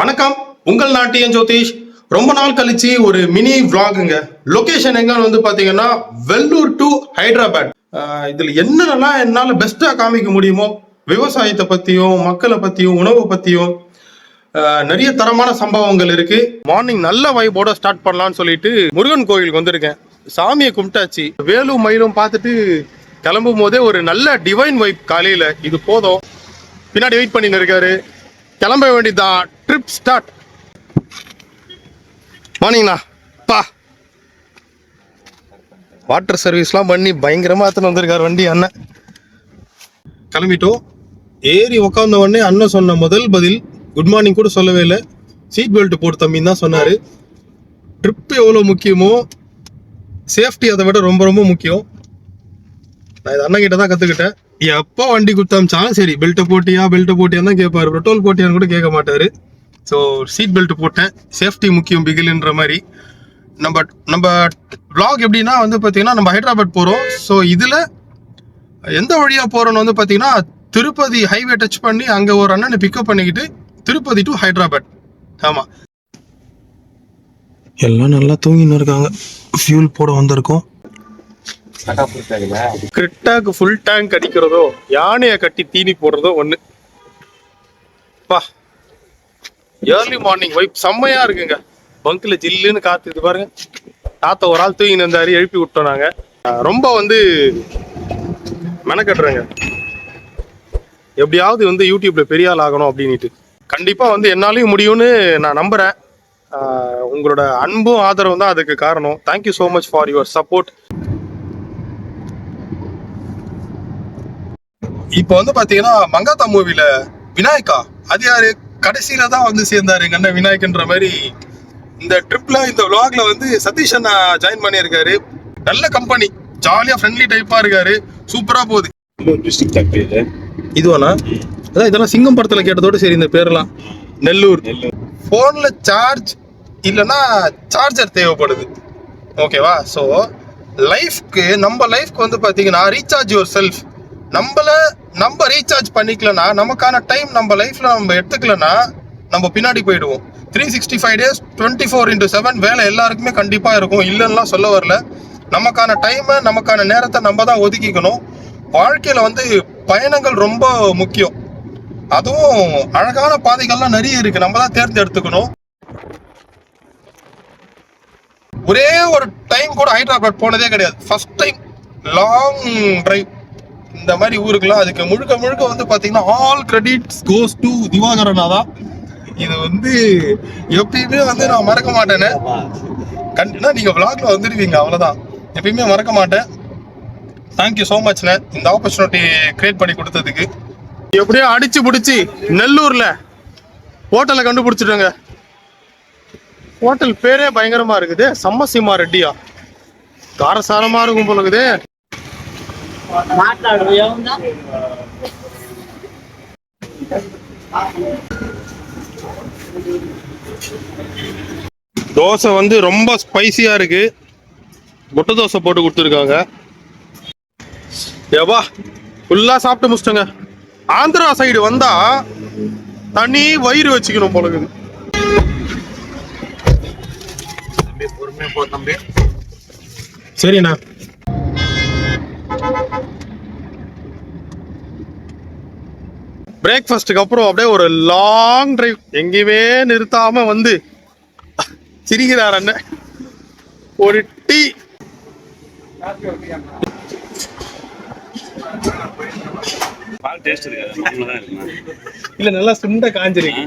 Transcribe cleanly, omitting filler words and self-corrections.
வணக்கம், உங்கள் நாட்டியன் ஜோதிஷ். ரொம்ப நாள் கழிச்சு ஒரு மினி விளாகுங்க. லொகேஷன் எங்கன்னு வந்து பாத்தீங்கன்னா வெல்லூர் டு ஹைதராபாத். இதுல என்னென்னலாம் என்னால பெஸ்டா காமிக்க முடியுமோ, விவசாயத்தை பத்தியும் மக்களை பத்தியும் உணவை பத்தியும் நிறைய தரமான சம்பவங்கள் இருக்கு. மார்னிங் நல்ல வைபோட ஸ்டார்ட் பண்ணலாம்னு சொல்லிட்டு முருகன் கோயிலுக்கு வந்திருக்கேன். சாமியை கும்பிட்டாச்சு, வேலும் மயிலும் பார்த்துட்டு கிளம்பும் போதே ஒரு நல்ல டிவைன் வைப். காலையில இது போதும். பின்னாடி வெயிட் பண்ணின்னு இருக்காரு. கிளம்ப வேண்டியதான். Trip start. மார்னிங்ண்ணா பா வாட்டர் சர்வீஸ்லாம் பண்ணி பயங்கரமா எடுத்துன்னு வந்திருக்காரு வண்டி அண்ணன். கிளம்பிட்டோம். ஏறி உக்காந்த உடனே அண்ணன் சொன்ன முதல் பதில் குட் மார்னிங் கூட சொல்லவே இல்லை. சீட் பெல்ட் போட்டு தம்பின்னு தான் சொன்னாரு. ட்ரிப் எவ்வளோ முக்கியமோ சேஃப்டி அதை விட ரொம்ப ரொம்ப முக்கியம். நான் இது அண்ணன் கிட்ட தான் கற்றுக்கிட்டேன். எப்போ வண்டி கொடுத்தாச்சாலும் சரி, பெல்ட்டை போட்டியான்னு தான் கேட்பாரு. பெட்ரோல் போட்டியான்னு கூட கேட்க மாட்டாரு. ஸோ சீட் பெல்ட் போட்டேன். சேஃப்டி முக்கியம் பிகில்ன்ற மாதிரி. நம்ம விளாக் எப்படின்னா வந்து பார்த்தீங்கன்னா நம்ம ஹைதராபாத் போகிறோம். ஸோ இதில் எந்த வழியாக போகிறோன்னு வந்து பார்த்தீங்கன்னா திருப்பதி ஹைவே டச் பண்ணி அங்கே ஒரு அண்ணனை பிக்கப் பண்ணிக்கிட்டு திருப்பதி டு ஹைதராபாத். ஆமாம், எல்லாம் நல்லா தூங்கின்னு இருக்காங்க. ஃபியூல் போட வந்திருக்கோம். கிரிட்டாக்கு ஃபுல் டேங்க் அடிக்கிறதோ யானையை கட்டி தீனி போடுறதோ ஒண்ணு. பா ஏர்லி மார்னிங் வைப் செம்மையா இருக்குங்க. பங்க்ல ஜில்லுன்னு காத்து. இது பாருங்க, தாத்தா ஒரு ஆள் தூங்கின்னு இருந்தாரு, எழுப்பி விட்டோம் நாங்க. ரொம்ப வந்து மெனக்கட்டுறேங்க. எப்படியாவது வந்து யூடியூப்ல பெரிய ஆள் ஆகணும் அப்படின்ட்டு. கண்டிப்பா வந்து என்னாலையும் முடியும்னு நான் நம்புறேன். உங்களோட அன்பும் ஆதரவும் தான் அதுக்கு காரணம். Thank you so much for your support. இப்போ வந்து பாத்தீங்கன்னா மங்காத்தா மூவில விநாயகா, அது யாரு கடைசியில தான் வந்து சேர்ந்தாரு எங்க அண்ணன் விநாயகன்ற மாதிரி. இந்த ட்ரிப்ல இந்த விளாக்ல வந்து சதீஷ் அண்ணா ஜாயின் பண்ணியிருக்காரு. நல்ல கம்பெனி, ஜாலியா ஃப்ரெண்ட்லி டைப்பா இருக்காரு. சூப்பரா போகுது. இதுவானா அதான் இதெல்லாம் சிங்கம் படத்துல கேட்டதோட சரி. இந்த பேரெல்லாம் நெல்லூர். போன்ல சார்ஜ் இல்லைன்னா சார்ஜர் தேவைப்படுது. ஓகேவா? ஸோ லைஃப்க்கு நம்ம லைஃப்க்கு வந்து பாத்தீங்கன்னா ரீசார்ஜ் யுவர் செல்ஃப். நம்ம ரீசார்ஜ் பண்ணிக்கலன்னா, நமக்கான டைம் நம்ம லைஃப்ல நம்ம எடுத்துக்கலன்னா நம்ம பின்னாடி போயிடுவோம். 365 days 24/7 வேலை எல்லாருக்குமே கண்டிப்பா இருக்கும், இல்லைன்னா சொல்ல வரல. நமக்கான டைமை நமக்கான நேரத்தை நம்ம தான் ஒதுக்கிக்கணும். வாழ்க்கையில வந்து பயணங்கள் ரொம்ப முக்கியம். அதுவும் அழகான பாதைகள்லாம் நிறைய இருக்கு, நம்ம தான் தேர்ந்தெடுத்துக்கணும். ஒரே ஒரு டைம் கூட ஹைதராபாத் போனதே கிடையாது. ஃபர்ஸ்ட் டைம் லாங் டிரைவ் இந்த மாதிரி ஊருக்குலாம். அதுக்கு முழுக்க வந்து பாத்தீங்கன்னா ஆல் கிரெடிட்ஸ் கோஸ் டு திவாகரனா தான். இது வந்து எப்பயுமே வந்து நான் மறக்க மாட்டேன்னு. கண்டிப்பா நீங்க விளாக்ல வந்துடுவீங்க, அவ்வளவுதான். எப்பயுமே மறக்க மாட்டேன். தேங்க்யூ ஸோ மச்ண்ணே இந்த ஆப்பர்ச்சுனிட்டி கிரியேட் பண்ணி கொடுத்ததுக்கு. எப்படியோ அடிச்சு பிடிச்சி நெல்லூர்ல ஹோட்டலை கண்டுபிடிச்சிட்டோங்க. ஹோட்டல் பேரே பயங்கரமா இருக்குது, சம்மசிமா ரெட்டியா. காரசாரமா இருக்கும் போல இருக்குது. தோசை வந்து ரொம்ப ஸ்பைசியா இருக்கு. முட்டை தோசை போட்டு கொடுத்துருக்காங்க. ஏவா ஃபுல்லா சாப்பிட்டு முடிச்சிட்டோங்க. ஆந்திரா சைடு வந்தா தனி வயிறு வச்சுக்கணும் போல இருக்குது. பொறுமையா போ தம்பி. சரிண்ணா. பிரேக்ஃபாஸ்ட்டுக்கு அப்புறம் அப்படியே ஒரு லாங் டிரைவ். எங்கேயுமே நிறுத்தாம வந்து சிரிக்கிறார் அண்ணன். ஒரு டீ. இல்ல நல்லா சுண்ட காஞ்சிருக்கு.